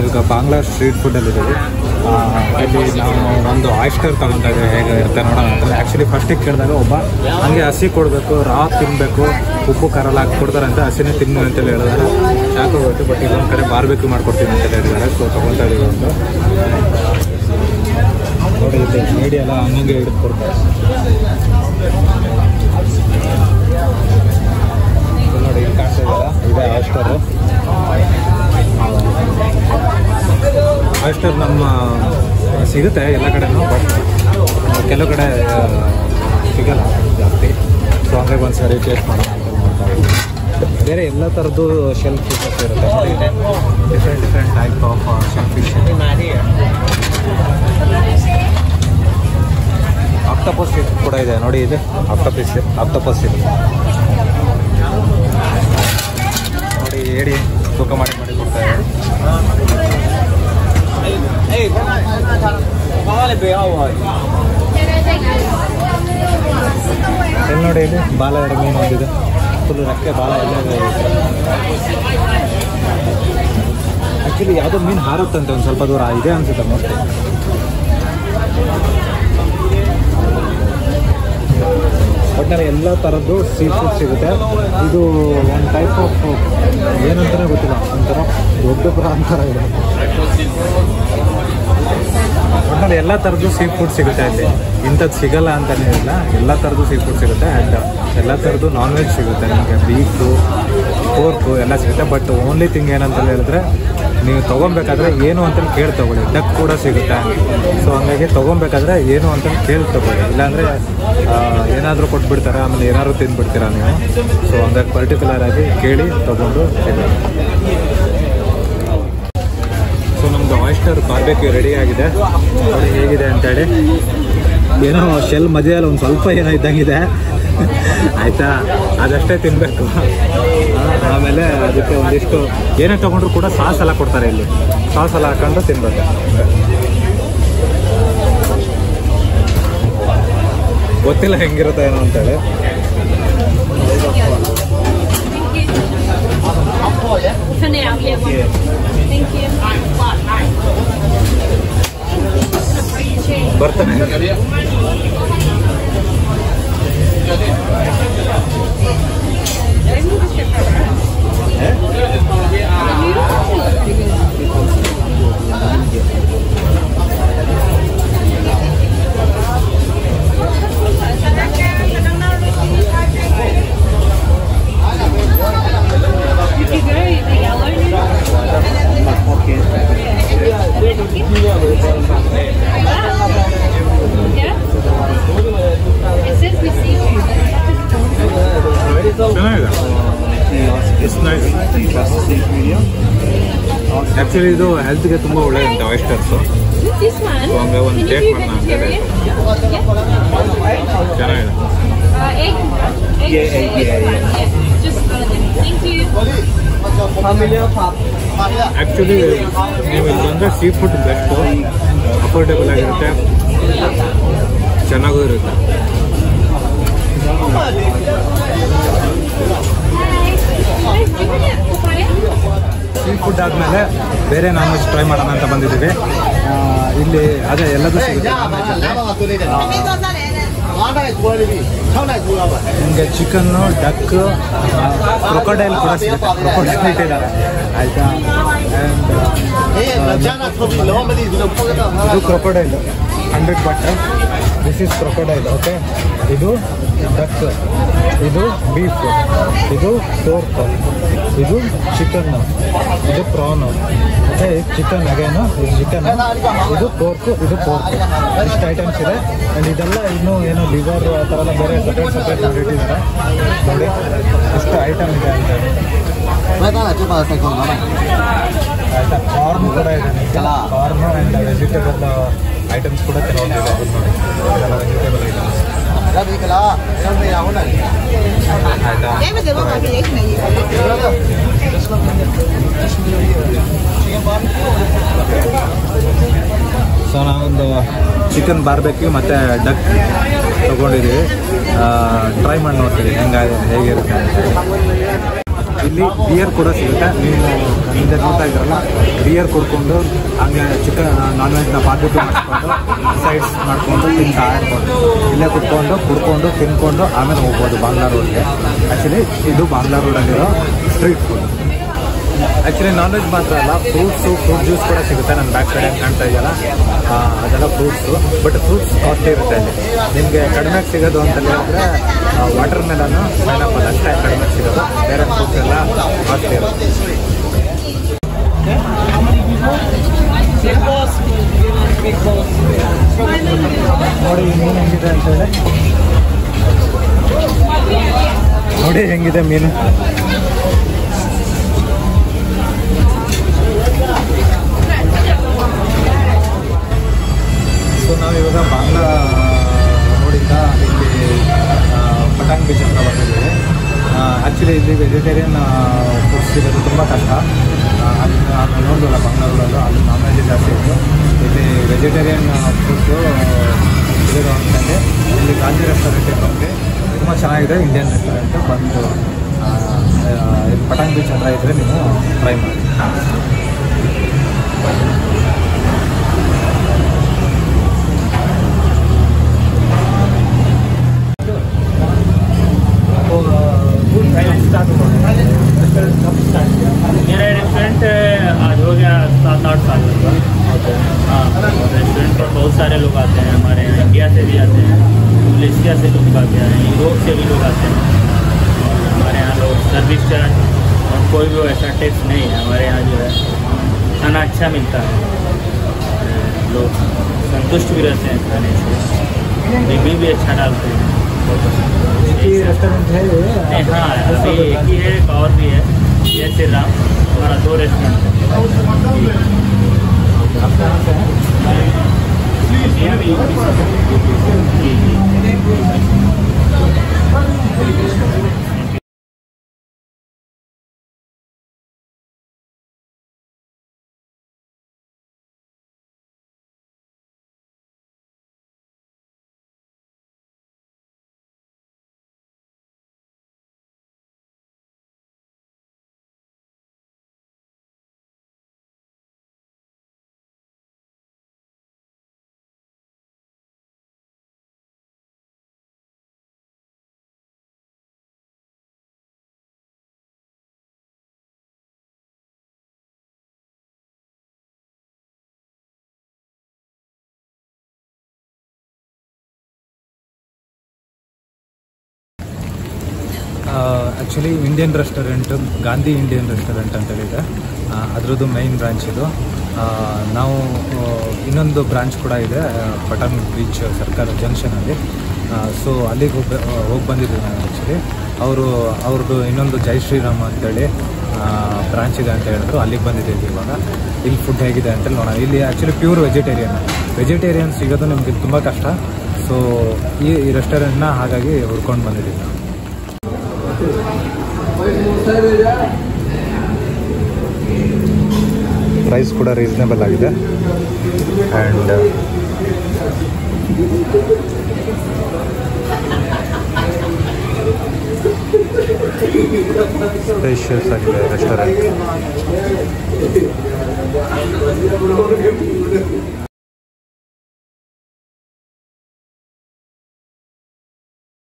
ಈಗ ಬಾಂಗ್ಲಾ ಸ್ಟ್ರೀಟ್ ಫುಡ್ಡಲ್ಲಿದ್ದೀವಿ. ಇಲ್ಲಿ ನಾವು ಒಂದು ಆಯಿಸ್ಟರ್ ತೊಗೊತಾ ಇದ್ದೀವಿ, ಹೇಗೆ ಇರುತ್ತೆ ನೋಡೋಣ ಅಂತಂದರೆ. ಆ್ಯಕ್ಚುಲಿ ಫಸ್ಟಿಗೆ ಕೇಳಿದಾಗ ಒಬ್ಬ ಹಂಗೆ ಹಸಿ ಕೊಡಬೇಕು, ರಾ ತಿನ್ನಬೇಕು, ಉಪ್ಪು ಖಾರ ಎಲ್ಲ ಹಾಕಿ ಕೊಡ್ತಾರಂತೆ, ಹಸಿನೇ ತಿನ್ನು ಅಂತೇಳಿ ಹೇಳಿದಾರೆ. ಶಾಕ್ ಹೋಗುತ್ತೆ. ಬಟ್ ಇದೊಂದು ಕಡೆ ಬಾರ್ಬೇಕ್ಯೂ ಮಾಡ್ಕೊಡ್ತೀನಿ ಅಂತೇಳಿ ಹೇಳಿದ್ದಾರೆ. ಸೊ ತೊಗೊತಾ ಇದ್ದೀವಿ ಒಂದು. ನೋಡಿ ಇಲ್ಲಿ ಮೀಡಿಯ ಎಲ್ಲ ಹಂಗೆ ಹಿಡಿದು ಕೊಡ್ತಾರೆ. ನೋಡಿ ಇಲ್ಲಿ ಕಾಣ್ತಾ ಇದ್ದಾರ, ಇದೆ ಆಯಿಸ್ಟರು. ಆಯಿಸ್ಟರ್ ನಮ್ಮ ಸಿಗುತ್ತೆ ಎಲ್ಲ ಕಡೆನೂ, ಬಟ್ ಕೆಲವು ಕಡೆ ಸಿಗಲ್ಲ ಜಾಸ್ತಿ. ಸೊ ಹಂಗಾಗಿ ಒಂದು ಸಾರಿ ಟೇಸ್ಟ್ ಮಾಡೋಣ ಅಂತ ಮಾಡ್ತಾ ಇದ್ದೀವಿ. ಬೇರೆ ಎಲ್ಲ ಥರದ್ದು ಶೆಲ್ ಫಿಶಸ್ ಇರುತ್ತೆ. Different type of shell fish. Octopus ಕೂಡ ಇದೆ ನೋಡಿ, ಇದು ಆಕ್ಟೋಪಸ್ ಇದೆ ನೋಡಿ. ಹೇಳಿ ತೂಕ ಮಾಡಿ ಕೊಡ್ತಾರೆ. ಎಲ್ಲಿ ನೋಡಿ, ಇಲ್ಲಿ ಬಾಲ ಎರಡು ಮೀನು ಒಂದಿದೆ, ಫುಲ್ ರೆಕ್ಕೆ ಬಾಲ ಎಲ್ಲ. ಆ್ಯಕ್ಚುಲಿ ಯಾವುದೋ ಮೀನು ಹಾರುತ್ತಂತೆ ಒಂದು ಸ್ವಲ್ಪ ದೂರ ಇದೆ ಅನ್ಸುತ್ತೆ ಮೋಸ್ಟ್ಲಿ. ಒಟ್ಟಾರೆ ಎಲ್ಲ ಥರದ್ದು ಸೀ ಫುಡ್ ಸಿಗುತ್ತೆ. ಇದು ಒಂದು ಟೈಪ್ ಆಫ್ ಏನಂತಾನೆ ಗೊತ್ತಿಲ್ಲ, ಒಂಥರ ದೊಡ್ಡ ಪುರ ಅಂತಾರ ಇದೆ. ಒಟ್ಟಾರೆ ಎಲ್ಲ ಥರದ್ದು ಸೀ ಫುಡ್ ಸಿಗುತ್ತೆ ಇಲ್ಲಿ. ಇಂಥದ್ದು ಸಿಗಲ್ಲ ಅಂತಲೇ ಇಲ್ಲ, ಎಲ್ಲ ಥರದ್ದು ಸೀ ಫುಡ್ ಸಿಗುತ್ತೆ. ಆ್ಯಂಡ್ ಎಲ್ಲ ಥರದ್ದು ನಾನ್ ವೆಜ್ ಸಿಗುತ್ತೆ ನಿಮಗೆ. ಬೀಫು, ಪೋರ್ಕು ಎಲ್ಲ ಸಿಗುತ್ತೆ. ಬಟ್ ಓನ್ಲಿ ಥಿಂಗ್ ಏನಂತ ಹೇಳಿದ್ರೆ, ನೀವು ತೊಗೊಬೇಕಾದ್ರೆ ಏನು ಅಂತೇಳಿ ಕೇಳಿ ತೊಗೊಳ್ಳಿ. ಡಕ್ ಕೂಡ ಸಿಗುತ್ತೆ. ಸೊ ಹಂಗಾಗಿ ತೊಗೊಬೇಕಾದ್ರೆ ಏನು ಅಂತೇಳಿ ಕೇಳಿ ತೊಗೊಳ್ಳಿ, ಇಲ್ಲಾಂದರೆ ಏನಾದರೂ ಕೊಟ್ಬಿಡ್ತಾರೆ, ಆಮೇಲೆ ಏನಾದರೂ ತಿಂದುಬಿಡ್ತೀರಾ ನೀವು. ಸೊ ಹಂಗಾಗಿ ಪರ್ಟಿಕ್ಯುಲರ್ ಆಗಿ ಕೇಳಿ ತೊಗೊಂಡು ತಿನ್ನಿ. ಸೊ ನಮ್ಮದು ಆಯಿಸ್ಟರ್ ಬಾರ್ಬೇಕ್ಯೂ ರೆಡಿ ಆಗಿದೆ ನೋಡಿ ಹೇಗಿದೆ ಅಂತೇಳಿ. ಏನೋ ಶೆಲ್ ಮಧ್ಯದಲ್ಲಿ ಒಂದು ಸ್ವಲ್ಪ ಏನೋ ಇದ್ದಂಗಿದೆ ಆಯಿತಾ, ಅದಷ್ಟೇ ತಿನ್ನಬೇಕು. ಆಮೇಲೆ ಅದಕ್ಕೆ ಒಂದಿಷ್ಟು ಏನೇ ತೊಗೊಂಡ್ರು ಕೂಡ ಸಾಸ್ ಎಲ್ಲ ಕೊಡ್ತಾರೆ ಇಲ್ಲಿ. ಸಾಸ್ ಎಲ್ಲ ಹಾಕೊಂಡು ತಿನ್ಬೇಕು. ಗೊತ್ತಿಲ್ಲ ಹೆಂಗಿರುತ್ತೆ ಏನೋ ಅಂತೇಳಿ. ಬರ್ತಾನೆ ಆ್ಯಕ್ಚುಲಿ ಇದು ಹೆಲ್ತ್ಗೆ ತುಂಬ ಒಳ್ಳೆಯದಂತೆ ಆಯಿಸ್ಟರ್ಸು. ಹಂಗೆ ಒಂದು ಟೇಸ್ಟ್ ಮಾಡೋಣ ಅಂತೇಳಿ. ಚೆನ್ನಾಗಿದೆ. ಆ್ಯಕ್ಚುಲಿ ನೀವು ಇಲ್ಲಿ ಬಂದರೆ ಸೀ ಫುಡ್ ಬೆಸ್ಟು, ಅಫೋರ್ಡೆಬಲ್ ಆಗಿರುತ್ತೆ, ಚೆನ್ನಾಗೂ ಇರುತ್ತೆ. ಸೀ ಫುಡ್ ಆದಮೇಲೆ ಬೇರೆ ನಾನ್ ವೆಜ್ ಟ್ರೈ ಮಾಡೋಣ ಅಂತ ಬಂದಿದ್ದೀವಿ. ಇಲ್ಲಿ ಅದೇ ಎಲ್ಲದೂ ಸಿಗುತ್ತೆ. ನಿಮಗೆ ಚಿಕನ್ನು, ಡಕ್, ಕ್ರೊಕೊಡೈಲ್ ಕೂಡ ಸಿಗುತ್ತೆ. ಕ್ರೊಕೊಡೈಲ್ ಇಟ್ಟಿದ್ದಾರೆ ಆಯಿತಾ. ಇದು crocodile 100 butter. This is crocodile. Okay, ಇದು ಡಕ್, ಇದು ಬೀಫ್, ಇದು ಪೋರ್ಕ್, ಇದು ಚಿಕನ್ನು, ಇದು ಪ್ರಾನು, ಮತ್ತು ಚಿಕನ್ ಅಗೇನು, ಇದು ಚಿಕನ್, ಇದು ಪೋರ್ಕು, ಇದು ಪೋರ್ಕ್. ಇಷ್ಟು ಐಟಮ್ಸ್ ಇದೆ. ಆ್ಯಂಡ್ ಇದೆಲ್ಲ ಇನ್ನೂ ಏನು ಲಿವರ್ ಆ ಥರ ಎಲ್ಲ ಬೇರೆ ಸಪ್ರೇಟ್ ಇಟ್ಟಿದ್ದಾರೆ ನೋಡಿ. ಇಷ್ಟು ಐಟಮ್ ಇದೆ ಅಂತ. ಆಯಿತಾ, ಕಾರ್ನ್ ಕೂಡ ಇದೆ. ಕಾರ್ನು ಆ್ಯಂಡ್ ವೆಜಿಟೇಬಲ್ ಐಟಮ್ಸ್ ಕೂಡ ಕೆಲವೊಂದಿದೆ. ಅದನ್ನು ನೋಡಿ, ಇದೆಲ್ಲ ವೆಜಿಟೇಬಲ್ ಐಟಮ್ಸ್. ಸೊ ನಾವೊಂದು ಚಿಕನ್ ಬಾರ್ಬೇಕ್ಯೂ ಮತ್ತು ಡಕ್ ತೊಗೊಂಡಿದ್ದೀವಿ. ಟ್ರೈ ಮಾಡಿ ನೋಡ್ತೀವಿ ಹೇಗಿರುತ್ತೆ ಅಂತ. ಇಲ್ಲಿ ಬಿಯರ್ ಕೂಡ ಸಿಗುತ್ತೆ. ನೀವು ಹಿಂದೆ ನೋಡ್ತಾ ಇದ್ರಲ್ಲ, ಬಿಯರ್ ಕುಡ್ಕೊಂಡು ಹಂಗೆ ಚಿಕನ್ ನಾನ್ ವೆಜ್ನ ಬಾರ್ಬಿಕ್ಯೂ ಮಾಡಿಸ್ಕೊಂಡು ಸೈಡ್ಸ್ ಮಾಡ್ಕೊಂಡು ತಿಂತಾ ಇರ್ಬೋದು. ಇಲ್ಲೇ ಕುಡ್ಕೊಂಡು ತಿನ್ಕೊಂಡು ಆಮೇಲೆ ಹೋಗ್ಬೋದು ಬಾಂಗ್ಲಾ ರೋಡ್ಗೆ. ಆ್ಯಕ್ಚುಲಿ ಇದು ಬಾಂಗ್ಲಾ ರೋಡಲ್ಲಿರೋ street food. Actually non veg ಮಾತ್ರ ಅಲ್ಲ, ಫ್ರೂಟ್ ಜ್ಯೂಸ್ ಕೂಡ ಸಿಗುತ್ತೆ. ನನ್ನ ಬ್ಯಾಕ್ ಸೈಡ್ ಕಾಣ್ತಾ ಇದೆಯಲ್ಲ, ಅದೆಲ್ಲ ಫ್ರೂಟ್ಸು. ಬಟ್ ಫ್ರೂಟ್ಸ್ ಕಾಸ್ಟ್ಲಿ ಇರುತ್ತೆ ಅಲ್ಲಿ. ನಿಮಗೆ ಕಡಿಮೆಗೆ ಸಿಗೋದು ಅಂತ ಹೇಳಿದ್ರೆ ವಾಟರ್ ಮೆಲನ್ನು, ಪೈನಾಪಲ್ ಅಷ್ಟೇ ಕಡಿಮೆಗೆ ಸಿಗೋದು. ಬೇರೆ ಫ್ರೂಟ್ಸ್ ಎಲ್ಲ ಕಾಸ್ಟ್ಲಿ ಇರುತ್ತೆ. ನೋಡಿ ಮೀನು ಹೆಂಗಿದೆ ಅಂತ ಹೇಳಿ, ನೋಡಿ ಹೆಂಗಿದೆ ಮೀನು. ಸೊ ನಾವಿವಾಗ ಬಾಂಗ್ಲಾ ರೋಡಿಂದ ಇಲ್ಲಿ ಪಟಾಂಗ್ ಬೀಚ್ ಹತ್ರ ಬಂದಿದ್ದೀವಿ. ಆ್ಯಕ್ಚುಲಿ ಇಲ್ಲಿ ವೆಜಿಟೇರಿಯನ್ ಫುಡ್ ಸಿಗೋದು ತುಂಬ ಕಷ್ಟ. ಅಲ್ಲಿ ನೋಡೋಲ್ಲ ಬಾಂಗ್ಲಾ ರೋಡಲ್ಲೂ, ಅಲ್ಲಿ ನಾನ್ ವೆಜ್ ಜಾಸ್ತಿ ಇತ್ತು. ಇಲ್ಲಿ ವೆಜಿಟೇರಿಯನ್ ಫುಡ್ಡು ಸಿಗೋದು ಅಂತಂದರೆ ಇಲ್ಲಿ ಗಾಂಧಿ ರೆಸ್ಟೋರೆಂಟಿಗೆ ಬಂದು ತುಂಬ ಚೆನ್ನಾಗಿದೆ. ಇಂಡಿಯನ್ ರೆಸ್ಟೋರೆಂಟು ಬಂದು ಪಟಾಂಗ್ ಬೀಚ್ ಹತ್ರ ಇದ್ದರೆ ನೀವು ಟ್ರೈ ಮಾಡಿ. मेरा रेस्टोरेंट आज हो गया 7-8 साल का। हाँ, रेस्टोरेंट पर बहुत सारे लोग आते हैं हमारे यहाँ। इंडिया से भी आते हैं, मलेशिया से लोग आते हैं, यूरोप से भी लोग आते हैं। हमारे यहाँ लोग सर्विस चार्ज और कोई भी ऐसा टैक्स नहीं है। हमारे यहाँ जो है खाना अच्छा मिलता है, लोग संतुष्ट भी रहते हैं खाने से, रिव्यू भी अच्छा डालते हैं। रेस्टोरेंट है? हाँ, अभी एक ही है, एक और भी है, जय श्री राम। हमारा 2 रेस्टोरेंट है। Actually Indian restaurant Gandhi Indian restaurant ಅಂತೇಳಿದೆ, ಅದರದ್ದು ಮೈನ್ ಬ್ರಾಂಚ್ ಇದು. ನಾವು ಇನ್ನೊಂದು ಬ್ರಾಂಚ್ ಕೂಡ ಇದೆ ಪಟಾಂಗ್ ಬೀಚ್ ಸರ್ಕಾರ ಜಂಕ್ಷನಲ್ಲಿ. ಸೊ ಅಲ್ಲಿಗೆ ಹೋಗಿ ಬಂದಿದ್ದೀವಿ ನಾನು. ಆ್ಯಕ್ಚುಲಿ ಅವ್ರದ್ದು ಇನ್ನೊಂದು ಜೈ ಶ್ರೀರಾಮ್ ಅಂತೇಳಿ ಬ್ರಾಂಚ್ ಇದೆ ಅಂತ ಹೇಳಿದ್ರು, ಅಲ್ಲಿಗೆ ಬಂದಿದ್ದೀವಿ ಇವಾಗ. ಇಲ್ಲಿ ಫುಡ್ ಹೇಗಿದೆ ಅಂತೇಳಿ ನೋಡೋಣ. ಇಲ್ಲಿ ಆ್ಯಕ್ಚುಲಿ ಪ್ಯೂರ್ ವೆಜಿಟೇರಿಯನ್ ಸಿಗೋದು ನಿಮಗೆ ತುಂಬ ಕಷ್ಟ. ಸೊ ಈ ರೆಸ್ಟೋರೆಂಟ್ನ ಹಾಗಾಗಿ ಹುಡ್ಕೊಂಡು ಬಂದಿದ್ದೀವಿ ನಾವು. ಪ್ರೈಸ್ ಕೂಡ ರೀಸನೇಬಲ್ ಆಗಿದೆ. ಆ್ಯಂಡ್ ಸ್ಪೇಷಿಯಸ್ ಆಗಿದೆ ರೆಸ್ಟೋರೆಂಟ್.